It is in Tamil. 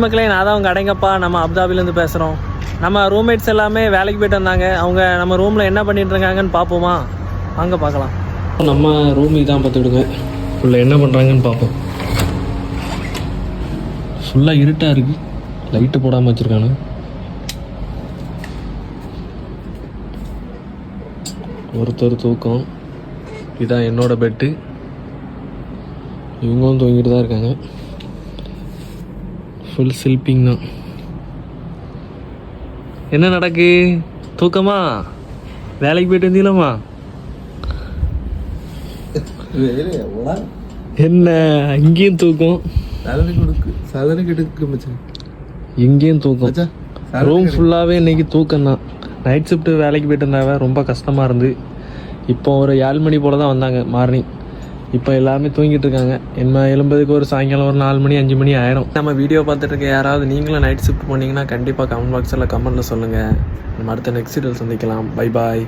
மக்களே, நான் தான் அவங்க அடைங்கப்பா. நம்ம அபுதாபிலேருந்து பேசுகிறோம். நம்ம ரூம்மேட்ஸ் எல்லாமே வேலைக்கு போய்ட்டு வந்தாங்க. அவங்க நம்ம ரூமில் என்ன பண்ணிட்டு இருக்காங்கன்னு பார்ப்போமா? வாங்க பார்க்கலாம். நம்ம ரூம் இதான் பார்த்துக்கிடுங்க. ஃபுல்லாக என்ன பண்ணுறாங்கன்னு பார்ப்போம். ஃபுல்லாக இருட்டாக இருக்குது, லைட்டு போடாமல் வச்சுருக்கானு. ஒருத்தர் தூக்கம். இதான் என்னோட பெட்டு. இவங்களும் தூங்கிட்டு தான் இருக்காங்க. ஃபுல் ஸ்லீப்பிங் தான். என்ன நடக்கு? தூக்கமா? வேலைக்கு போயிட்டு வந்தீங்களாம்மா? என்ன இங்கேயும் தூக்கம்? இங்கேயும் தூக்கம். ரூம் ஃபுல்லாகவே இன்னைக்கு தூக்கம் தான். நைட் ஷிஃப்ட்டு வேலைக்கு போயிட்டு இருந்தாங்க, ரொம்ப கஷ்டமாக இருந்து. இப்போ ஒரு 7 மணி போல் தான் வந்தாங்க மார்னிங். இப்போ எல்லாருமே தூங்கிட்டு இருக்காங்க. என்ன எழும்பதுக்கு ஒரு சாயங்காலம் ஒரு 4 மணி 5 மணி ஆயிரும். நம்ம வீடியோ பார்த்துட்டு இருக்க யாராவது நீங்களும் நைட் ஷிஃப்ட் போனீங்கன்னா கண்டிப்பாக கமெண்ட் பாக்ஸில் கமெண்ட்டில் சொல்லுங்கள். நம்ம அடுத்த நெக்ஸ்ட் வீடியோவில் சந்திக்கலாம். Bye bye.